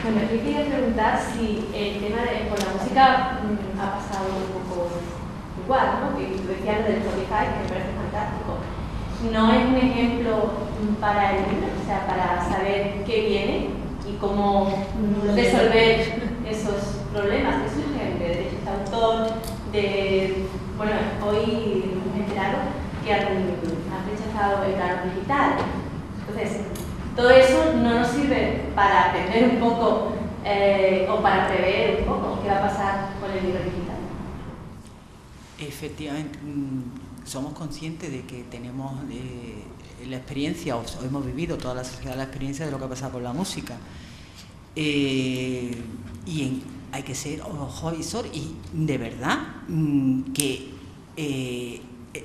Bueno, yo quería preguntar si el tema con la música ha pasado un poco igual, ¿no? Que tú decías lo del Spotify, que me parece fantástico. ¿No es un ejemplo para el libro? O sea, para saber qué viene y cómo resolver esos problemas que surgen de derechos de autor, bueno, hoy hemos enterado que han rechazado el canon digital. Entonces, todo eso no nos sirve para aprender un poco o para prever un poco qué va a pasar con el libro digital. Efectivamente, somos conscientes de que tenemos la experiencia, o hemos vivido toda la sociedad la experiencia de lo que ha pasado con la música. Hay que ser ojo visor y de verdad que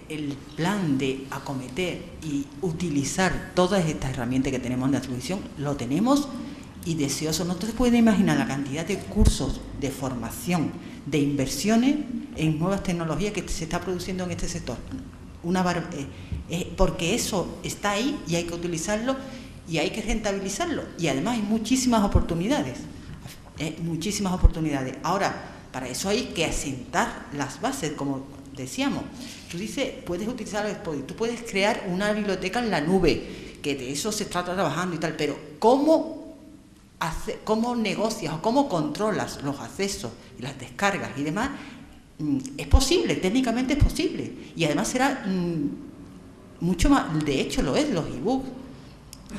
el plan de acometer y utilizar todas estas herramientas que tenemos en la televisión, lo tenemos y deseoso. No te puedes imaginar la cantidad de cursos, de formación, de inversiones en nuevas tecnologías que se está produciendo en este sector. Porque eso está ahí y hay que utilizarlo y hay que rentabilizarlo. Y además hay muchísimas oportunidades. Muchísimas oportunidades. Ahora, para eso hay que asentar las bases, como decíamos. Tú dices, puedes utilizar el Spotify, tú puedes crear una biblioteca en la nube, que de eso se está trabajando y tal, pero ¿cómo negocias o cómo controlas los accesos y las descargas y demás? Es posible, técnicamente es posible. Y además será mucho más, de hecho lo es, los ebooks.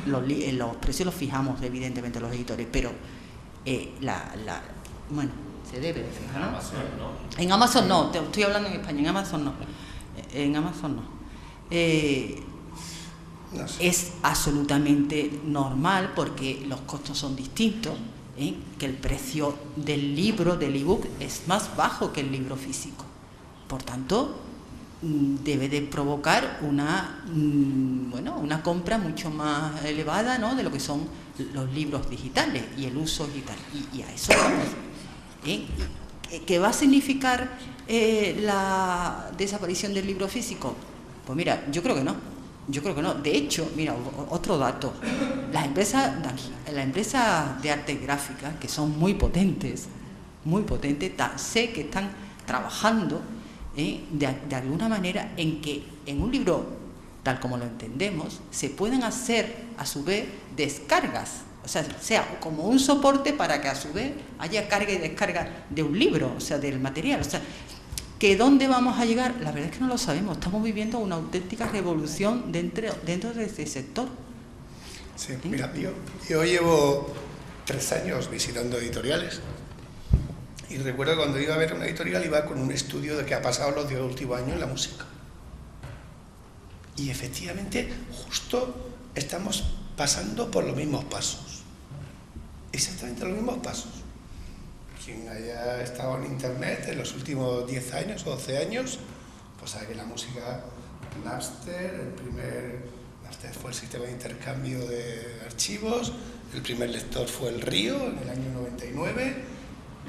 Los precios los fijamos, evidentemente, los editores, pero bueno, se debe de fijar, ¿no? En Amazon no, estoy hablando en España, en Amazon no. No sé. Es absolutamente normal porque los costos son distintos, que el precio del libro, del ebook, es más bajo que el libro físico. Por tanto, debe de provocar una compra mucho más elevada, ¿no?, de lo que son los libros digitales y el uso digital. Y a eso vamos. ¿Qué va a significar la desaparición del libro físico? Pues mira, yo creo que no. De hecho, mira, otro dato. Las empresas de arte gráfica, que son muy potentes, sé que están trabajando de alguna manera en que en un libro, tal como lo entendemos, se pueden hacer a su vez descargas, o sea como un soporte para que a su vez haya carga y descarga de un libro, o sea, del material. O sea, ¿que dónde vamos a llegar? La verdad es que no lo sabemos. Estamos viviendo una auténtica revolución dentro de este sector. Sí, mira, yo llevo 3 años visitando editoriales. Y recuerdo cuando iba a ver una editorial, iba con un estudio de qué ha pasado los 10 últimos años en la música. Y efectivamente, justo estamos pasando por los mismos pasos. Exactamente los mismos pasos. Quien haya estado en Internet en los últimos 10 años o 12 años, pues sabe que la música, Napster, Napster fue el sistema de intercambio de archivos, el primer lector fue el Río en el año 99,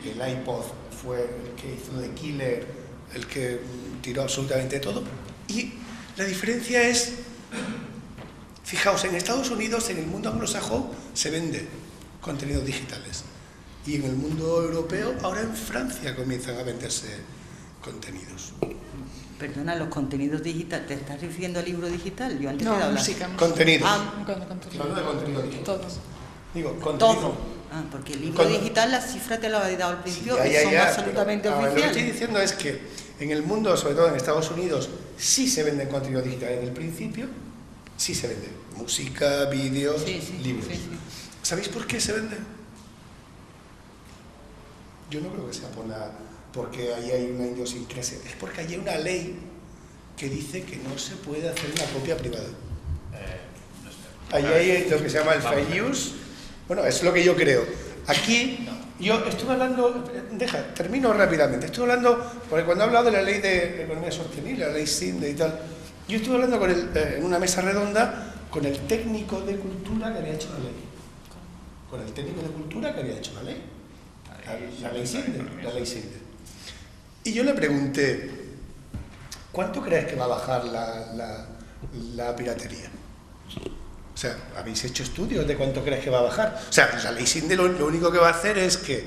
el iPod fue el que hizo de Killer, el que tiró absolutamente todo. Y la diferencia es, fijaos, en Estados Unidos, en el mundo anglosajón, se vende contenidos digitales. Y en el mundo europeo, ahora en Francia comienzan a venderse contenidos. Perdona, los contenidos digitales, ¿te estás refiriendo al libro digital? Yo antes no, música. Contenidos. Contenido. De contenido digital. Todos. Digo, contenido. Todo. Porque el libro digital, la cifra te la he dado al principio, sí, y son absolutamente oficiales. Lo que estoy diciendo es que en el mundo, sobre todo en Estados Unidos, sí se venden contenido digital. En el principio, sí se vende. Música, vídeos, libros. Sí. ¿Sabéis por qué se venden? Yo no creo que sea porque ahí hay una idiosincrasia. Es porque hay una ley que dice que no se puede hacer una copia privada. Ahí hay lo que se llama el fair use. Bueno, es lo que yo creo. Aquí, yo estuve hablando, termino rápidamente. Estuve hablando, porque cuando he hablado de la ley de economía sostenible, la ley SINDE y tal, yo estuve hablando en una mesa redonda con el técnico de cultura que había hecho la ley. Con el técnico de cultura que había hecho la ley. La ley SINDE. Y yo le pregunté, ¿cuánto crees que va a bajar la piratería? O sea, ¿habéis hecho estudios de cuánto crees que va a bajar? O sea, la ley Sindel lo único que va a hacer es que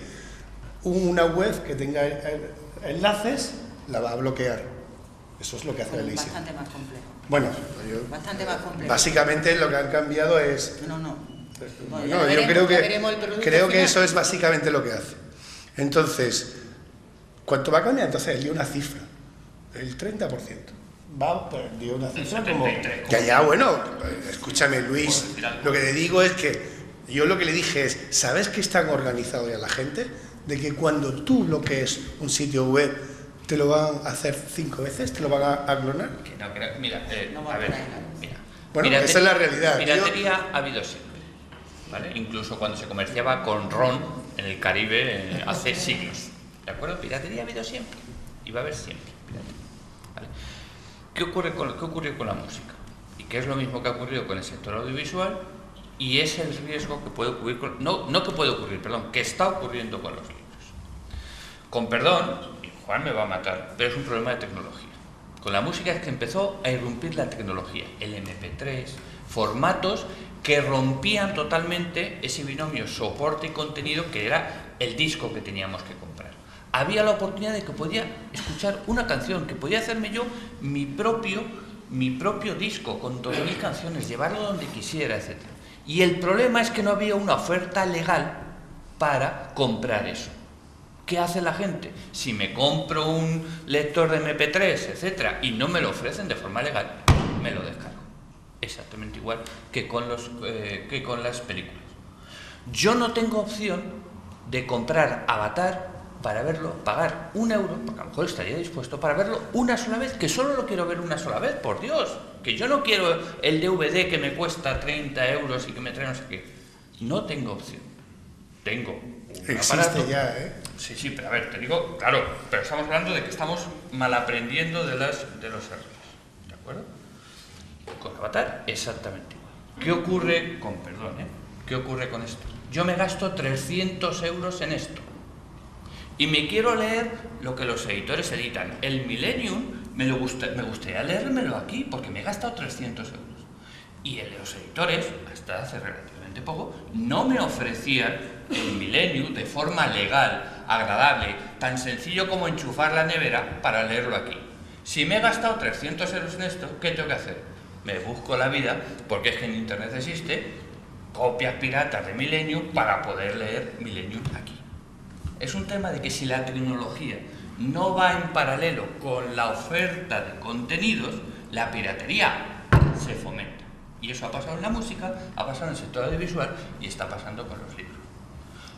una web que tenga enlaces la va a bloquear. Eso es lo que hace la ley Sindel. Bastante más complejo. Bueno, bastante más complejo. Básicamente lo que han cambiado es... Bueno, yo creo que eso es básicamente lo que hace. Entonces, ¿cuánto va a cambiar? Entonces, dio una cifra, el 30%. Dio una cifra como... Ya, bueno, escúchame, Luis, lo que te digo es que yo lo que le dije es, ¿sabes que están organizados ya la gente? De que cuando tú bloquees un sitio web, te lo van a hacer 5 veces, te lo van a clonar. Mira, a ver, mira. Bueno, esa es la realidad. Piratería ha habido siempre. ¿Vale? Incluso cuando se comerciaba con ron en el Caribe hace siglos, ¿de acuerdo? Piratería ha habido siempre y va a haber siempre piratería, ¿vale? ¿Qué ocurrió con la música? Y que es lo mismo que ha ocurrido con el sector audiovisual y es el riesgo que puede ocurrir que está ocurriendo con los libros. Con perdón, y Juan me va a matar, pero es un problema de tecnología. Con la música es que empezó a irrumpir la tecnología, el MP3, formatos que rompían totalmente ese binomio soporte y contenido que era el disco que teníamos que comprar. Había la oportunidad de que podía escuchar una canción, que podía hacerme yo mi propio disco con 2000 canciones, llevarlo donde quisiera, etc. Y el problema es que no había una oferta legal para comprar eso. ¿Qué hace la gente? Si me compro un lector de MP3, etc., y no me lo ofrecen de forma legal, me lo descargo. Exactamente igual que con las películas. Yo no tengo opción de comprar Avatar para verlo, pagar 1 euro, porque a lo mejor estaría dispuesto para verlo una sola vez, que solo lo quiero ver una sola vez, por Dios, que yo no quiero el DVD que me cuesta 30 euros y que me trae no sé qué. No tengo opción. Tengo un aparato. Existe ya, ¿eh? Sí, pero a ver, te digo, claro, pero estamos hablando de que estamos malaprendiendo de los errores, ¿de acuerdo? Con Avatar, exactamente igual. ¿Qué ocurre con, ¿qué ocurre con esto? Yo me gasto 300 euros en esto y me quiero leer lo que los editores editan. El Millennium me gustaría leérmelo aquí porque me he gastado 300 euros. Y los editores, hasta hace relativamente poco, no me ofrecían el Millennium de forma legal, agradable, tan sencillo como enchufar la nevera para leerlo aquí. Si me he gastado 300 euros en esto, ¿qué tengo que hacer? Me busco la vida, porque es que en internet existe copias piratas de Millennium para poder leer Millennium aquí. Es un tema de que si la tecnología no va en paralelo con la oferta de contenidos, la piratería se fomenta. Y eso ha pasado en la música, ha pasado en el sector audiovisual y está pasando con los libros.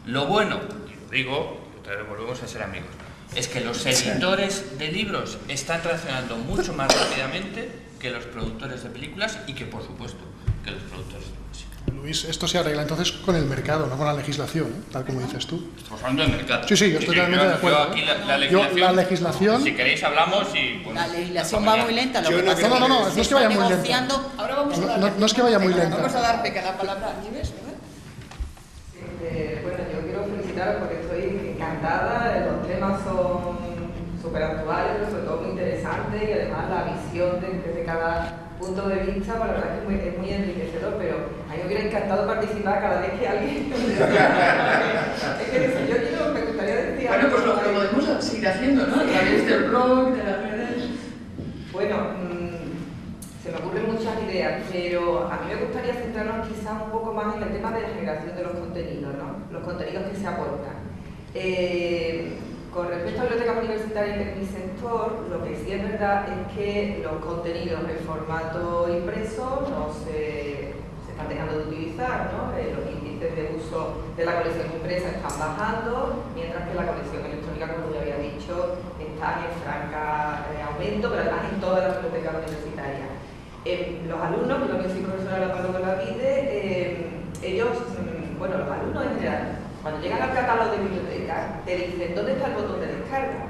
Lo bueno, y lo digo, y otra vez volvemos a ser amigos, es que los editores de libros están reaccionando mucho más rápidamente que los productores de películas y que, por supuesto, que los productores de música. Luis, esto se arregla entonces con el mercado, no con la legislación, ¿eh? Tal como dices tú. Estamos hablando del mercado. Sí, yo estoy totalmente de acuerdo. Yo aquí la legislación, si queréis hablamos y... Bueno, la legislación va muy lenta, lo que pasa no, no es que vaya muy lento. Ahora vamos a dar, no es que vaya muy lento. Vamos a dar pequeña palabra a Nieves, ¿no? Bueno, yo quiero felicitaros porque estoy encantada, los temas son súper actuales, pero sobre todo muy interesantes y además la visión desde cada punto de vista, pues la verdad es muy enriquecedor, pero a mí me hubiera encantado participar cada vez que alguien... es que si yo me gustaría decir bueno, algo... pues lo podemos seguir haciendo, ¿no? A través del blog, de las redes... Bueno, se me ocurren muchas ideas, pero a mí me gustaría centrarnos quizás un poco más en el tema de la generación de los contenidos, ¿no? Los contenidos que se aportan. Con respecto a la biblioteca universitaria en mi sector, lo que sí es verdad es que los contenidos en formato impreso no se están dejando de utilizar, ¿no? Los índices de uso de la colección impresa están bajando, mientras que la colección electrónica, como ya había dicho, está en franca aumento, pero además en todas las bibliotecas universitarias. Los alumnos, que también soy profesora de la Paloma Vide, ellos, bueno, los alumnos en general, cuando llegan al catálogo de bibliotecas, te dicen dónde está el botón de descarga,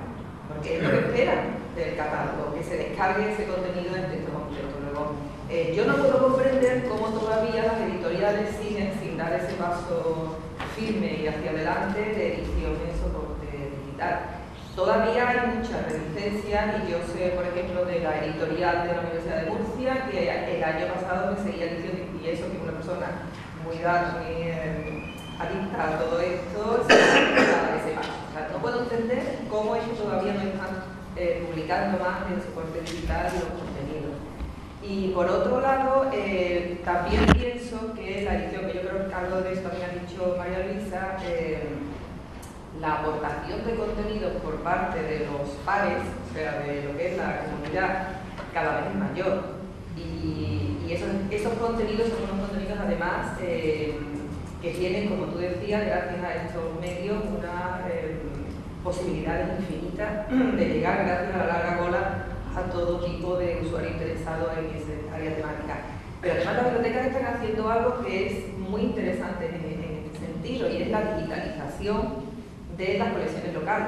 porque es lo que esperan del catálogo, que se descargue ese contenido en texto completo. Luego, yo no puedo comprender cómo todavía las editoriales siguen sin dar ese paso firme y hacia adelante de edición en soporte digital. Todavía hay mucha resistencia y yo sé, por ejemplo, de la editorial de la Universidad de Murcia que el año pasado me seguía diciendo y eso que es una persona muy adicta a todo esto, se da ese paso. O sea, no puedo entender cómo ellos todavía no están publicando más en soporte digital los contenidos. Y por otro lado, también pienso que la edición, que yo creo que algo de esto también ha dicho María Luisa, la aportación de contenidos por parte de los pares, o sea, de lo que es la comunidad, cada vez es mayor. Y esos contenidos son unos contenidos además que tienen, como tú decías, gracias a estos medios, una posibilidades infinitas de llegar gracias a la larga cola a todo tipo de usuarios interesados en esa área temática. Pero además las bibliotecas están haciendo algo que es muy interesante en este sentido, y es la digitalización de las colecciones locales.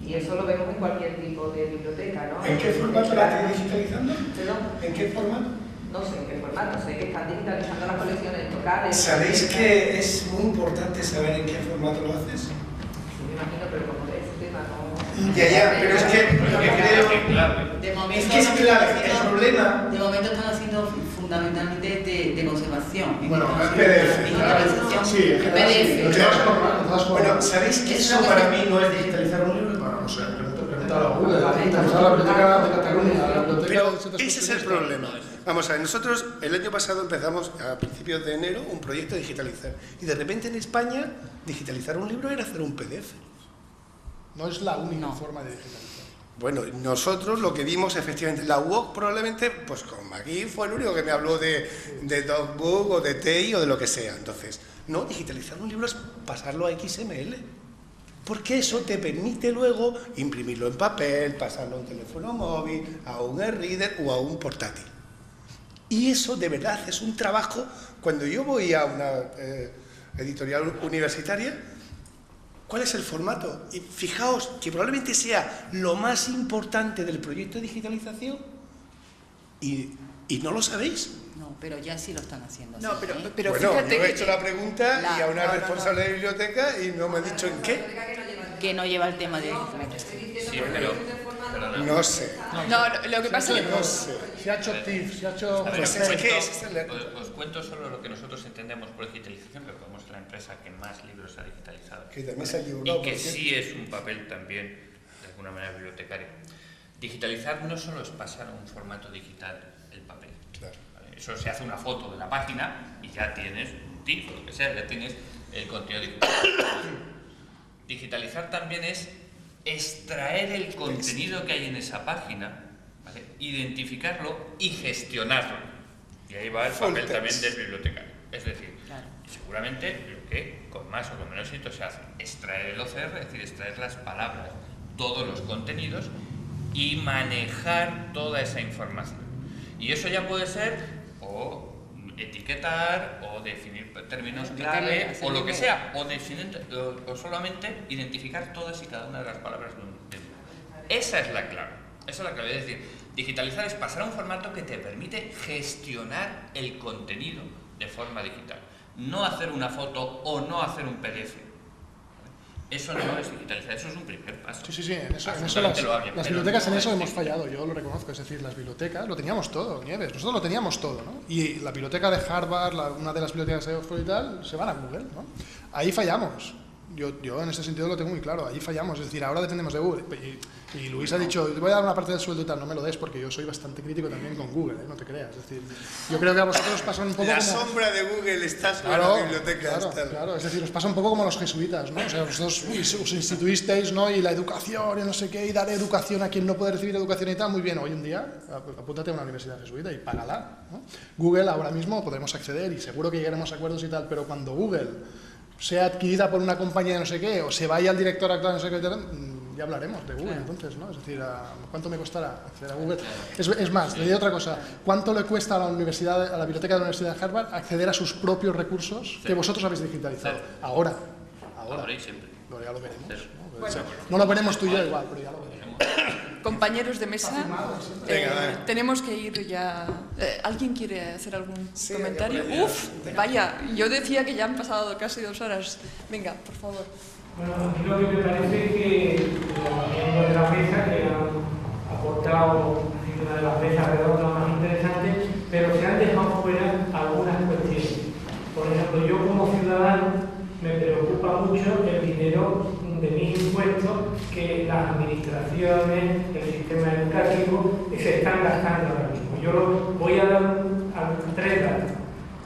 Y eso lo vemos en cualquier tipo de biblioteca, ¿no? ¿En qué formato la están digitalizando? ¿Perdón? ¿En qué formato? No sé en qué formato, sé que están digitalizando las colecciones locales. ¿Sabéis que es muy importante saber en qué formato lo haces? Me imagino, pero como de ese tema no... Ya, pero es que lo que creo... De momento, Es que es clave, el problema... De momento están haciendo fundamentalmente de conservación. Bueno, el PDF. Digitalización. Sí, en general, sí. Lo llevas por Bueno, ¿sabéis que eso para mí no es digitalizar un libro? Bueno, no sé, pregúntalo a Google, digitalizar la biblioteca de Cataluña, la biblioteca Pero de Centros ese es el Culturales. problema. Vamos a ver, nosotros el año pasado empezamos, a principios de enero, un proyecto de digitalizar. Y de repente en España, digitalizar un libro era hacer un PDF. No es la única forma de digitalizar. Bueno, nosotros lo que vimos efectivamente, la UOC probablemente, pues con Magui fue el único que me habló de DocBook o de TEI o de lo que sea. Entonces, no, digitalizar un libro es pasarlo a XML. Porque eso te permite luego imprimirlo en papel, pasarlo a un teléfono móvil, a un e-reader o a un portátil. Y eso de verdad es un trabajo. Cuando yo voy a una editorial universitaria, ¿cuál es el formato? Y fijaos que probablemente sea lo más importante del proyecto de digitalización y no lo sabéis. No, pero ya sí lo están haciendo. No, así, pero Bueno, fíjate yo he que... hecho la pregunta y a una responsable de biblioteca y no me ha dicho en qué. que no lleva el tema de digitalización. Sí, pero No sé. No, lo que pasa es que... No sé. Se ha hecho TIFF, se ha hecho... A ver, Pues es que ese es el- os cuento solo lo que nosotros entendemos por digitalización, que somos la empresa que más libros ha digitalizado. Que también se ha equivocado. Y que por cierto. sí es un papel también, de alguna manera, bibliotecario. Digitalizar no solo es pasar a un formato digital el papel. Claro. ¿Vale? Eso se hace una foto de la página y ya tienes un TIFF o lo que sea, ya tienes el contenido digital. Digitalizar también es extraer el contenido que hay en esa página, ¿vale? Identificarlo y gestionarlo. Y ahí va el papel también del bibliotecario. Es decir, seguramente lo que con más o con menos éxito se hace, extraer el OCR, es decir, extraer las palabras, todos los contenidos y manejar toda esa información. Y eso ya puede ser o etiquetar o definir términos clave o lo que sea, o solamente identificar todas y cada una de las palabras de un tema. Esa es la clave. Esa es la clave. Es decir, digitalizar es pasar a un formato que te permite gestionar el contenido de forma digital. No hacer una foto o no hacer un PDF. Eso no es digitalizar, eso es un primer paso. Sí, en eso Absolutamente las loable, pero bibliotecas no en eso es hemos digitalizar. fallado, yo lo reconozco, es decir, las bibliotecas lo teníamos todo, Nieves, nosotros lo teníamos todo, ¿no? Y la biblioteca de Harvard, una de las bibliotecas de Oxford y tal, se van a Google, ¿no? Ahí fallamos. Yo en ese sentido lo tengo muy claro, ahí fallamos, es decir, ahora dependemos de Google. Y Luis ha dicho, te voy a dar una parte del sueldo y tal, no me lo des porque yo soy bastante crítico también con Google, no te creas. Es decir, yo creo que a vosotros os pasa un poco La como... sombra de Google está sobre la biblioteca. Claro, es decir, os pasa un poco como a los jesuitas, ¿no? O sea, vosotros os instituisteis, ¿no? Y la educación y no sé qué, y dar educación a quien no puede recibir educación y tal, muy bien, hoy en día apúntate a una universidad jesuita y págala, ¿no? Google ahora mismo podemos acceder y seguro que llegaremos a acuerdos y tal, pero cuando Google sea adquirida por una compañía de no sé qué, o se vaya al director actual de no sé qué, ya hablaremos de Google, entonces, ¿no? Es decir, ¿cuánto me costará acceder a Google? Es más, le diré otra cosa, ¿cuánto le cuesta a la universidad, a la biblioteca de la Universidad de Harvard acceder a sus propios recursos que vosotros habéis digitalizado? Ahora y siempre. Pero ya lo veremos, ¿no? Bueno. No lo veremos tú y yo igual, pero ya lo veremos. Compañeros de mesa, tenemos que ir ya. ¿Alguien quiere hacer algún comentario? Uf, vaya, yo decía que ya han pasado casi 2 horas. Venga, por favor. Bueno, a mí lo que me parece es que los miembros de la mesa que han aportado una de las mesas redondas más interesantes, pero se han dejado fuera algunas de mis impuestos que las administraciones, el sistema educativo se están gastando ahora mismo. Yo voy a dar tres datos.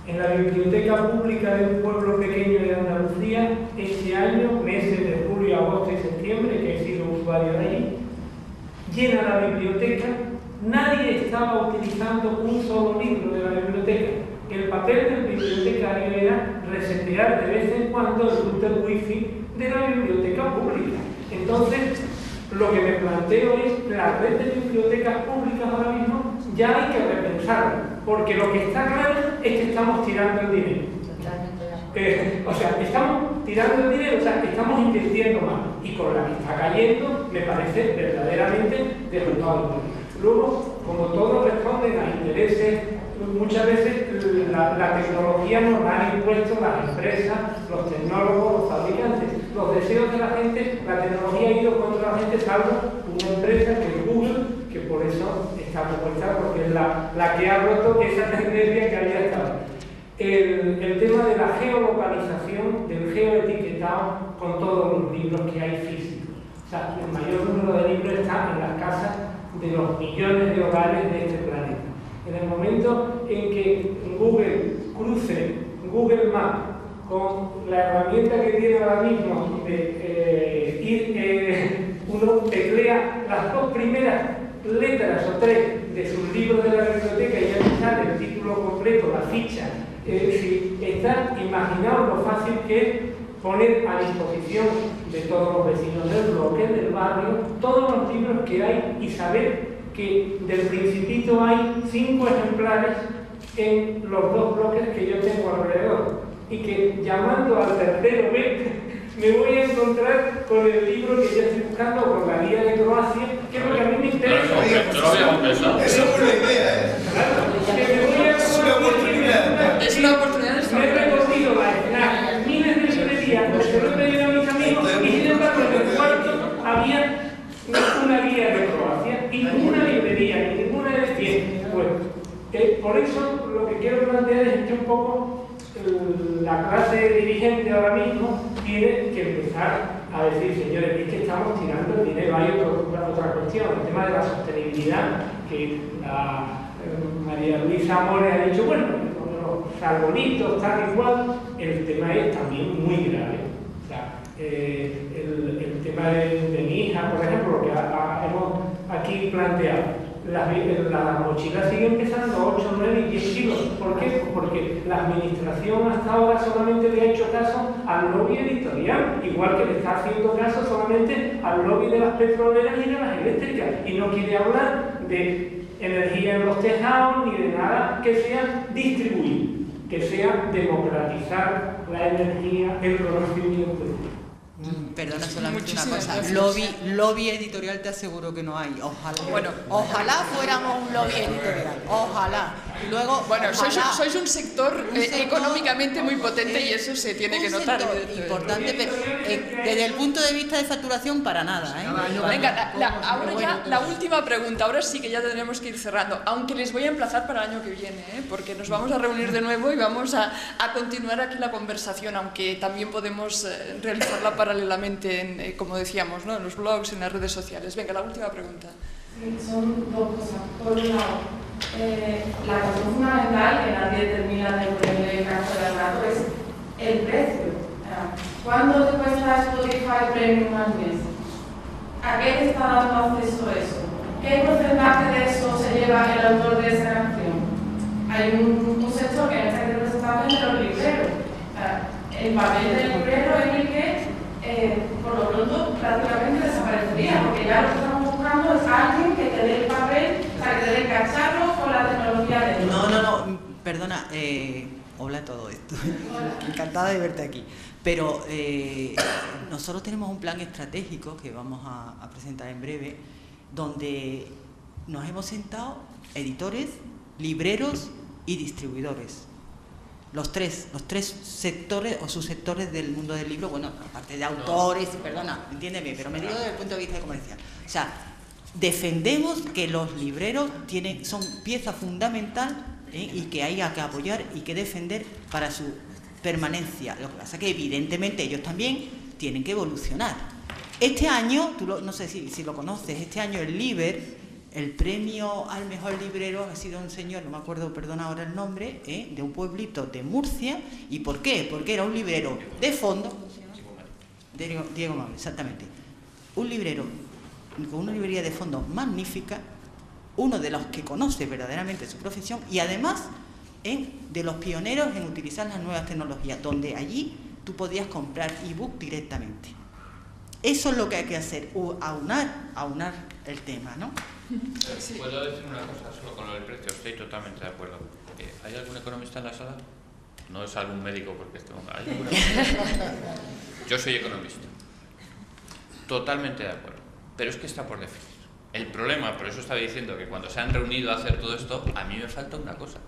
En la biblioteca pública de un pueblo pequeño de Andalucía, este año, meses de julio, agosto y septiembre, que he sido usuario de allí, llena la biblioteca, nadie estaba utilizando un solo libro de la biblioteca. El papel del bibliotecario era resetear de vez en cuando el router wifi de la biblioteca pública. Entonces, lo que me planteo es la red de bibliotecas públicas ahora mismo ya hay que repensarla, porque lo que está claro es que estamos tirando el dinero. O sea, estamos tirando el dinero, o sea, estamos invirtiendo más, y con la que está cayendo me parece verdaderamente derrumbado. Luego, como todos responden a intereses, muchas veces la tecnología nos la han impuesto las empresas, los tecnólogos, los fabricantes. Los deseos de la gente, la tecnología ha ido contra la gente, salvo una empresa que es Google, que por eso está propuesta, porque es la que ha roto esa tendencia que había estado. El tema de la geolocalización, del geoetiquetado con todos los libros que hay físicos. O sea, el mayor número de libros está en las casas de los millones de hogares de este planeta. En el momento en que Google cruce Google Maps con la herramienta que tiene ahora mismo de uno teclea las dos primeras letras o tres de sus libros de la biblioteca y ya sale el título completo, la ficha. Imaginaos lo fácil que es poner a disposición de todos los vecinos del bloque, del barrio, todos los libros que hay y saber que del Principito hay 5 ejemplares en los 2 bloques que yo tengo alrededor, y que llamando al tercero B me voy a encontrar con el libro que yo estoy buscando, con la guía de Croacia, que es lo que a mí me interesa. Eso es una idea, Es una oportunidad. Me he recorrido las miles de librerías, los que lo he pedido a mis amigos, y sin embargo en el cuarto había una guía de Croacia y ninguna librería, ni ninguna de 100. Pues, por eso lo que quiero plantear es que un poco la clase dirigente ahora mismo tiene que empezar a decir, señores, es que estamos tirando el dinero. Hay otra cuestión, el tema de la sostenibilidad, que María Luisa Amores ha dicho, bueno, los arbolitos, tal y cual, el tema es también muy grave. O sea, el tema de mi hija, por ejemplo, lo que hemos aquí planteado, las mochilas siguen pesando 8, 9 y 10 kilos. ¿Por qué? Porque la administración hasta ahora solamente le ha hecho caso al lobby editorial, igual que le está haciendo caso solamente al lobby de las petroleras y de las eléctricas, y no quiere hablar de energía en los tejados ni de nada que sea distribuir, que sea democratizar la energía, el conocimiento. Perdona, solamente una Muchísimas cosa. Lobby editorial te aseguro que no hay. Ojalá fuéramos un lobby editorial. Ojalá. Luego, bueno, ojalá, sois un sector económicamente muy potente y eso se tiene que notar. Importante, pero desde el punto de vista de facturación, para nada. Venga, ahora ya la última pregunta. Ahora sí que ya tendremos que ir cerrando, aunque les voy a emplazar para el año que viene, porque nos vamos a reunir de nuevo y vamos a continuar aquí la conversación, aunque también podemos realizarla paralelamente, como decíamos, ¿no? En los blogs, en las redes sociales. Venga, la última pregunta. Son dos cosas. Por un lado, la cuestión fundamental que nadie termina de ponerle caso al rato es el precio. ¿Cuánto te cuesta Spotify Premium al mes? ¿A qué te está dando acceso eso? ¿Qué porcentaje de eso se lleva el autor de esa canción? Hay un sector que está representado en los libreros. El papel del librero es el que, por lo pronto, prácticamente desaparecería, porque ya lo que estamos buscando es alguien que te dé el papel, o sea, que te dé el cacharro con la tecnología de... No, perdona, hola todo esto, encantada de verte aquí, pero nosotros tenemos un plan estratégico que vamos a presentar en breve, donde nos hemos sentado editores, libreros y distribuidores. Los tres sectores o subsectores del mundo del libro, bueno, aparte de autores, perdona, entiéndeme, pero me digo desde el punto de vista comercial. O sea, defendemos que los libreros son pieza fundamental y que hay que apoyar y que defender para su permanencia. Lo que pasa es que evidentemente ellos también tienen que evolucionar. Este año, no sé si lo conoces, este año el Liber, el premio al mejor librero ha sido un señor, no me acuerdo, perdona ahora el nombre, de un pueblito de Murcia. ¿Y por qué? Porque era un librero de fondo, Diego Mable, exactamente, un librero con una librería de fondo magnífica, uno de los que conoce verdaderamente su profesión y además de los pioneros en utilizar las nuevas tecnologías, donde allí tú podías comprar ebook directamente. Eso es lo que hay que hacer, aunar el tema, ¿no? Sí. ¿Puedo decir una cosa solo con lo del precio? Estoy totalmente de acuerdo. ¿Hay algún economista en la sala? No es algún médico porque ¿hay algún economista? Yo soy economista. Totalmente de acuerdo. Pero es que está por definir. El problema, por eso estaba diciendo que cuando se han reunido a hacer todo esto, a mí me falta una cosa,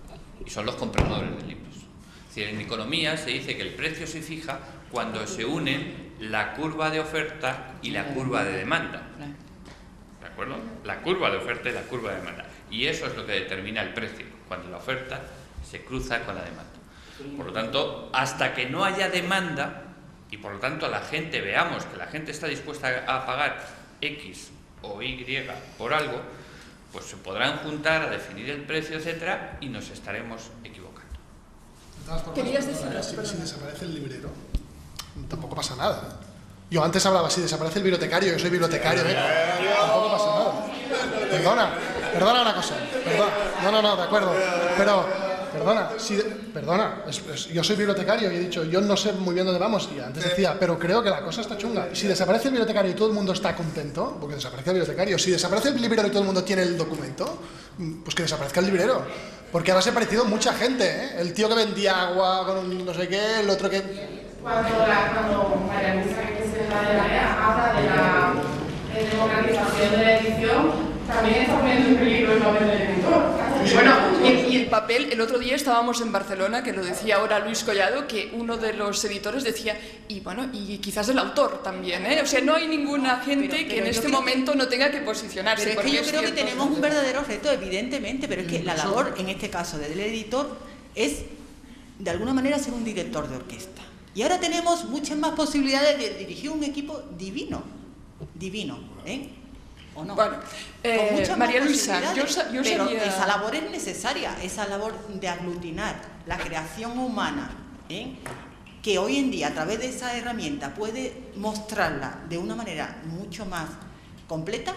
y son los compradores de libros. Es decir, en economía se dice que el precio se fija cuando se unen la curva de oferta y la curva de demanda. ¿De acuerdo? La curva de oferta y la curva de demanda. Y eso es lo que determina el precio, cuando la oferta se cruza con la demanda. Por lo tanto, hasta que no haya demanda, y por lo tanto la gente veamos que la gente está dispuesta a pagar X o Y por algo, pues se podrán juntar a definir el precio, etcétera, y nos estaremos equivocando. ¿Querías decir? Si desaparece el librero, tampoco pasa nada. Yo antes hablaba, si desaparece el bibliotecario, yo soy bibliotecario, tampoco pasa nada. Perdona una cosa. No, de acuerdo. Pero, yo soy bibliotecario y he dicho, yo no sé muy bien dónde vamos. Y antes decía, pero creo que la cosa está chunga. Si desaparece el bibliotecario y todo el mundo está contento, porque desaparece el bibliotecario. Si desaparece el librero y todo el mundo tiene el documento, pues que desaparezca el librero. Porque ahora se ha aparecido mucha gente, ¿eh? El tío que vendía agua con un no sé qué, el otro que... Cuando María Luisa, que es presidenta de la EA, habla de la democratización de la edición, también está poniendo en peligro el papel del editor. Bueno, y el papel, el otro día estábamos en Barcelona, que lo decía ahora Luis Collado, que uno de los editores decía, y bueno, y quizás el autor también, ¿eh? O sea, no hay ninguna gente que en este momento no tenga que posicionarse. Pero es que yo creo que tenemos un verdadero reto, evidentemente, pero es que la labor, en este caso, del editor, es, de alguna manera, ser un director de orquesta. Y ahora tenemos muchas más posibilidades de dirigir un equipo divino, ¿eh? ¿O no? Bueno, María Luisa, yo pero sabía... esa labor es necesaria, esa labor de aglutinar la creación humana, que hoy en día a través de esa herramienta puede mostrarla de una manera mucho más completa,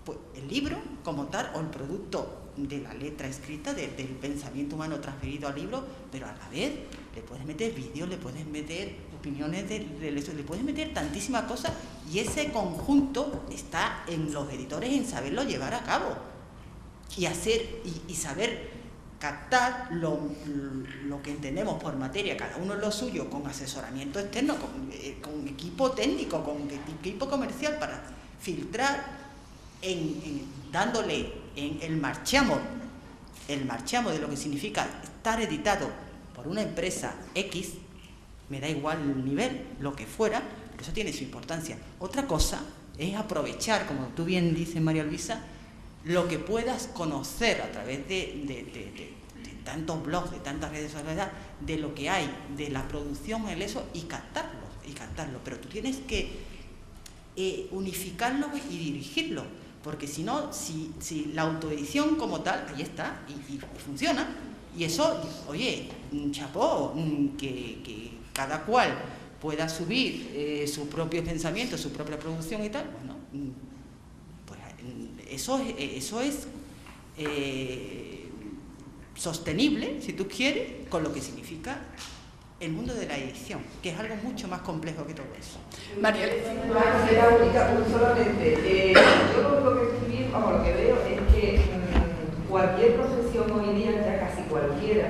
pues el libro como tal o el producto de la letra escrita, del pensamiento humano transferido al libro, pero a la vez le puedes meter vídeos, le puedes meter opiniones, le puedes meter tantísimas cosas, y ese conjunto está en los editores en saberlo llevar a cabo y hacer y saber captar lo que entendemos por materia, cada uno en lo suyo, con asesoramiento externo, con equipo técnico, con equipo comercial, para filtrar dándole en el marchamo de lo que significa estar editado por una empresa X, me da igual el nivel, lo que fuera, eso tiene su importancia. Otra cosa es aprovechar, como tú bien dices, María Luisa, lo que puedas conocer a través de tantos blogs, de tantas redes sociales, de lo que hay, de la producción en eso, y captarlo. Pero tú tienes que unificarlo y dirigirlo, porque si no, si la autoedición como tal, ahí está, y funciona, y eso, oye, chapó, que cada cual pueda subir sus propios pensamientos, su propia producción y tal, bueno, pues eso es sostenible, si tú quieres, con lo que significa el mundo de la edición, que es algo mucho más complejo que todo eso. María. Solamente, yo lo que escribí, lo que veo es que cualquier profesión hoy día, ya casi cualquiera,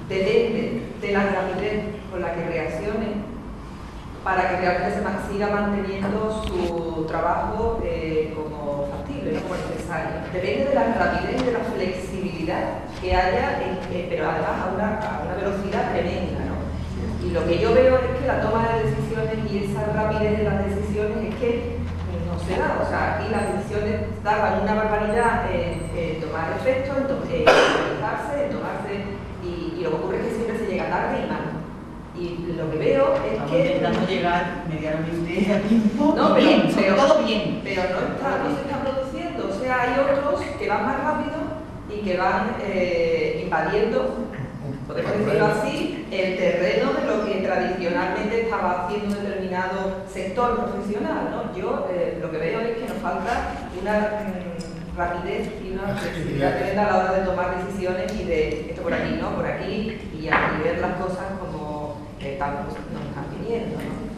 depende de la rapidez con la que reaccione para que realmente se siga manteniendo su trabajo como factible, como necesario. Depende de la rapidez y de la flexibilidad que haya, pero además a una velocidad tremenda, ¿no? Y lo que yo veo es que la toma de decisiones y esa rapidez de las decisiones es que no se da. O sea, aquí las decisiones tardan una barbaridad en tomar efecto, en realizarse, y lo que ocurre es que siempre se llega tarde y mal. Y lo que veo es estamos que... intentando llegar medianamente a tiempo. No, bien, pero, todo bien. Pero no se está produciendo. O sea, hay otros que van más rápido y que van invadiendo, podemos decirlo así, el terreno de lo que tradicionalmente estaba haciendo un determinado sector profesional, ¿no? Yo lo que veo es que nos falta una rapidez y una flexibilidad tremenda a la hora de tomar decisiones y de esto por aquí, ¿no? Por aquí, y ver las cosas como tal nos están viniendo, ¿no?